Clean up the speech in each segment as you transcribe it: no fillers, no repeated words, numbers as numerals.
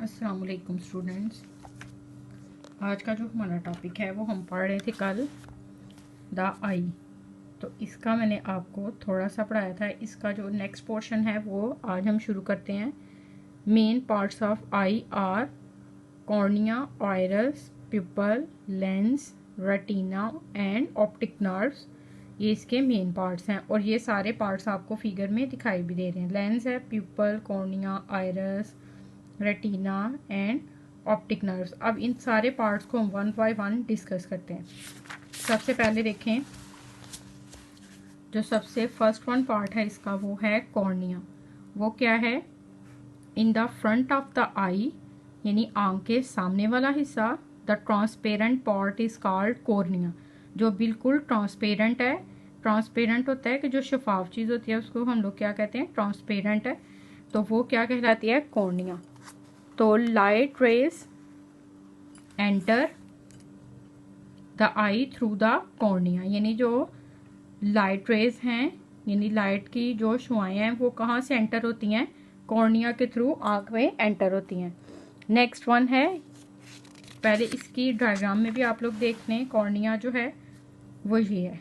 अस्सलाम वालेकुम स्टूडेंट्स। आज का जो हमारा टॉपिक है वो हम पढ़ रहे थे कल द आई। तो इसका मैंने आपको थोड़ा सा पढ़ाया था। इसका जो नेक्स्ट पोर्शन है वो आज हम शुरू करते हैं। Main parts of eye are cornea, iris, pupil, lens, retina and optic nerves. ये इसके मेन पार्ट्स हैं और ये सारे पार्ट्स आपको फिगर में दिखाई भी दे रहे हैं। लेंस है, pupil, cornea, iris, retina and optic nerves. अब इन सारे पार्ट्स को हम वन बाय वन डिस्कस करते हैं। सबसे पहले देखें, जो सबसे फर्स्ट वन पार्ट है इसका वो है कॉर्निया। वो क्या है? In the front of the eye, यानी आंख के सामने वाला हिस्सा, the transparent part is called cornea. जो बिल्कुल ट्रांसपेरेंट है, ट्रांसपेरेंट होता है कि जो शफाफ चीज़ होती है उसको हम लोग क्या कहते हैं? ट्रांसपेरेंट है। तो वो क्या कहलाती है? कॉर्निया। तो light rays enter the I through the cornea, यानी जो लाइट रेज हैं, यानी लाइट की जो शुआएं हैं वो कहाँ से एंटर होती हैं? कॉर्निया के थ्रू आंख में एंटर होती हैं। नेक्स्ट वन है, पहले इसकी डायग्राम में भी आप लोग देख लें। कॉर्निया जो है वो ये है।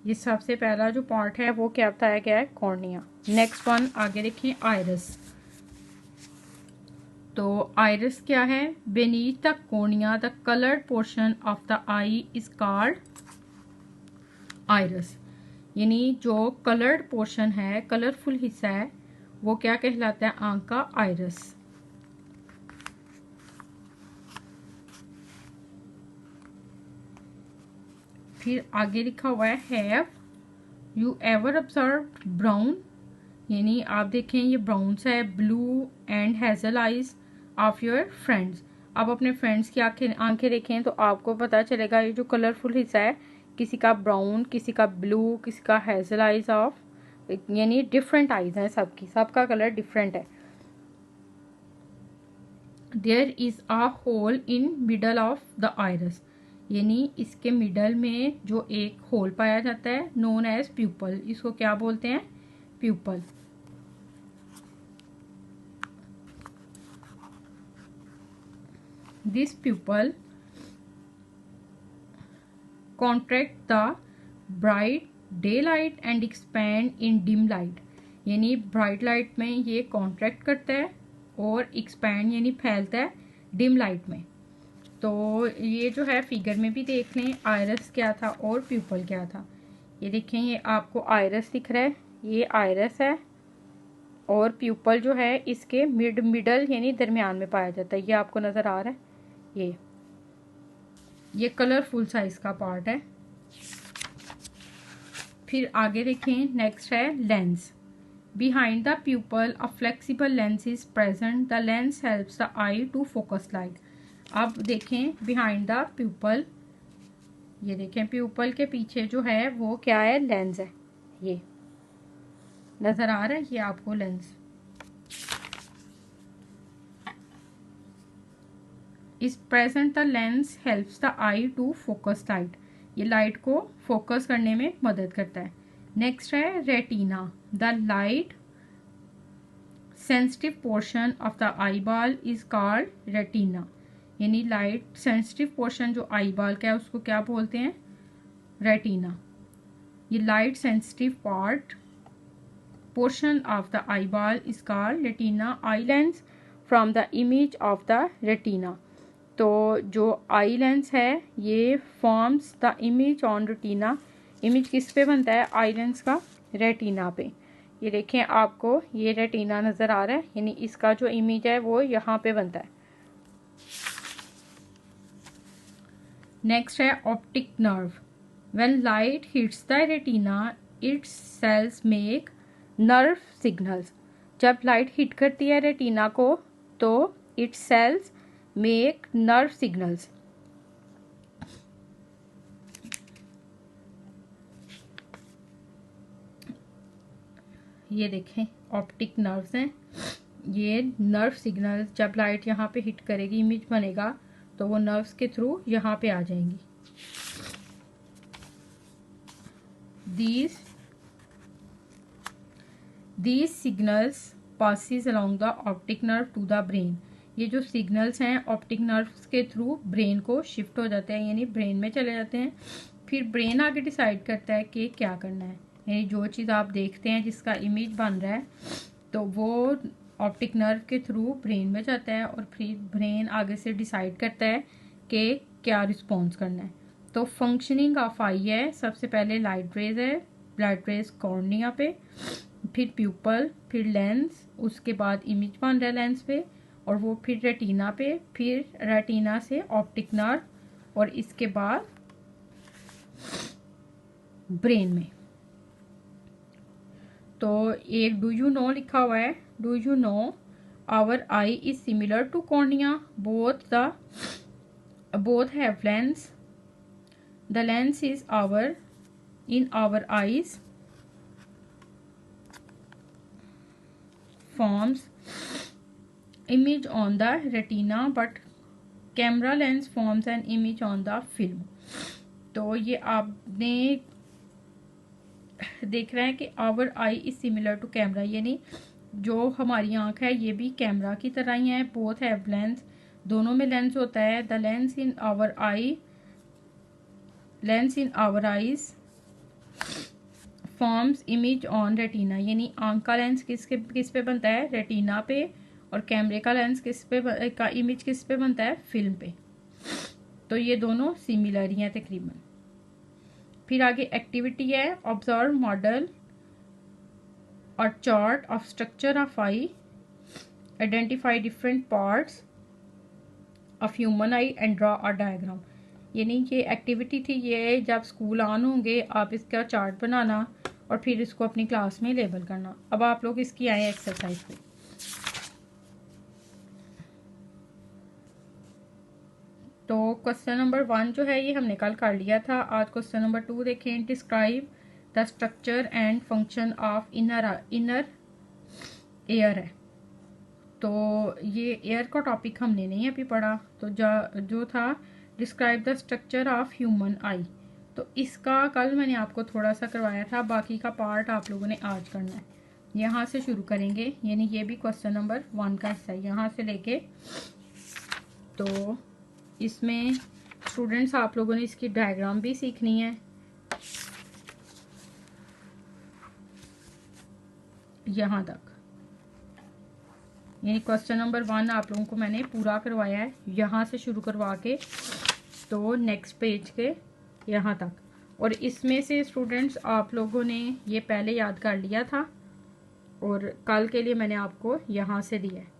ये सबसे पहला जो पार्ट है वो क्या बताया गया है? कॉर्निया। नेक्स्ट वन आगे देखिए, आइरिस। तो आइरिस क्या है? Beneath the cornea the coloured portion of the I is called iris. यानी जो कलर्ड पोर्शन है, कलरफुल हिस्सा है, वो क्या कहलाता है? आंख का आइरिस। फिर आगे लिखा हुआ है, have you ever observe brown, यानी आप देखें ये ब्राउन सा है, blue and hazel eyes of your friends. आप अपने फ्रेंड्स की आंखें देखें तो आपको पता चलेगा ये जो कलरफुल हिस्सा है, किसी का ब्राउन, किसी का ब्लू, किसी का हेजल आइज ऑफ, यानी डिफरेंट आइज हैं सबकी, सबका कलर डिफरेंट है। There is a hole in middle of the iris, यानी इसके मिडल में जो एक होल पाया जाता है, नोन एज प्यूपल। इसको क्या बोलते हैं? Pupal. This pupil contract the bright daylight and expand in dim light, यानी ब्राइट लाइट में ये कॉन्ट्रैक्ट करता है और एक्सपैंड यानी फैलता है डिम लाइट में। तो ये जो है फिगर में भी देख लें, आइरिस क्या था और प्यूपल क्या था। ये देखें, ये आपको आइरिस दिख रहा है, ये आइरिस है, और प्यूपल जो है इसके मिडल यानी दरमियान में पाया जाता है। ये आपको नज़र आ रहा है, ये कलरफुल साइज का पार्ट है। फिर आगे देखें, नेक्स्ट है lens. Behind the pupil a flexible lens is present, the lens helps the eye to focus light. अब देखें बिहाइंड द प्यूपल, ये देखें प्यूपल के पीछे जो है वो क्या है? लेंस है। ये नजर आ रहा है, ये आपको lens. Is present the lens helps the eye to focus light, ये लाइट को फोकस करने में मदद करता है। नेक्स्ट है retina. The light sensitive portion of the eye ball is called retina, यानी लाइट सेंसिटिव पोर्शन जो आई बॉल का है उसको क्या बोलते हैं? रेटिना। ये light sensitive portion of the eye ball is called retina. Eye lens from the image of the retina. तो जो आई लेंस है ये forms the image on retina. Image किस पे बनता है? आई लेंस का रेटिना पे। ये देखें, आपको ये रेटिना नज़र आ रहा है, यानी इसका जो इमेज है वो यहाँ पे बनता है। नेक्स्ट है optic nerve. When light hits the retina its cells make nerve signals. जब लाइट हिट करती है रेटिना को तो its cells make nerve signals. ये देखें ऑप्टिक नर्व्स हैं, ये नर्व सिग्नल जब लाइट यहाँ पे हिट करेगी, इमेज बनेगा, तो वो नर्व्स के थ्रू यहाँ पे आ जाएंगी। these signals passes along the optic nerve to the brain, ये जो सिग्नल्स हैं ऑप्टिक नर्व्स के थ्रू ब्रेन को शिफ्ट हो जाते हैं, यानी ब्रेन में चले जाते हैं। फिर ब्रेन आगे डिसाइड करता है कि क्या करना है, यानी जो चीज़ आप देखते हैं जिसका इमेज बन रहा है तो वो ऑप्टिक नर्व के थ्रू ब्रेन में जाता है और फिर ब्रेन आगे से डिसाइड करता है कि क्या रिस्पॉन्स करना है। तो फंक्शनिंग ऑफ आई है, सबसे पहले लाइट रेज है, लाइट रेज कॉर्निया पे, फिर प्यूपल, फिर लेंस, उसके बाद इमेज बन रहा है लेंस पे और वो फिर रेटिना पे, फिर रेटिना से ऑप्टिक नर्व और इसके बाद ब्रेन में। तो एक डू यू नो लिखा हुआ है, do you know our eye is similar to cornea, both have lens, the lens is in our eyes forms image on the retina but camera lens forms an image on the film। तो ये आपने देख रहे हैं कि our eye is similar to camera, यानी जो हमारी आंख है ये भी कैमरा की तरह ही है। बोथ हैव लेंस, दोनों में लेंस होता है। The lens in our eyes forms image on retina, यानी आंख का लेंस किस पे बनता है, रेटिना पे, और कैमरे का लेंस का इमेज किस पे बनता है, फिल्म पे। तो ये दोनों सिमिलर ही हैं तकरीबन। फिर आगे एक्टिविटी है, ऑब्जर्व मॉडल और chart of structure of I, identify different parts of human I and draw a diagram. यानी ये एक्टिविटी थी, ये जब स्कूल ऑन होंगे आप इसका चार्ट बनाना और फिर इसको अपनी क्लास में लेबल करना। अब आप लोग इसकी आए एक्सरसाइज पे। तो क्वेश्चन नंबर 1 जो है ये हमने कल कर लिया था। आज क्वेश्चन नंबर 2 देखें। Describe the structure and function of inner air है। तो ये एयर का टॉपिक हमने नहीं अभी पढ़ा, तो जो था describe the structure of human आई, तो इसका कल मैंने आपको थोड़ा सा करवाया था, बाकी का पार्ट आप लोगों ने आज करना है। यहाँ से शुरू करेंगे, यानी ये भी क्वेश्चन नंबर 1 का हिस्सा है, यहाँ से लेके। तो इसमें स्टूडेंट्स आप लोगों ने इसकी डायग्राम भी सीखनी है, यहाँ तक। यानी क्वेश्चन नंबर 1 आप लोगों को मैंने पूरा करवाया है, यहाँ से शुरू करवा के तो नेक्स्ट पेज के यहाँ तक। और इसमें से स्टूडेंट्स आप लोगों ने ये पहले याद कर लिया था और कल के लिए मैंने आपको यहाँ से दिया है।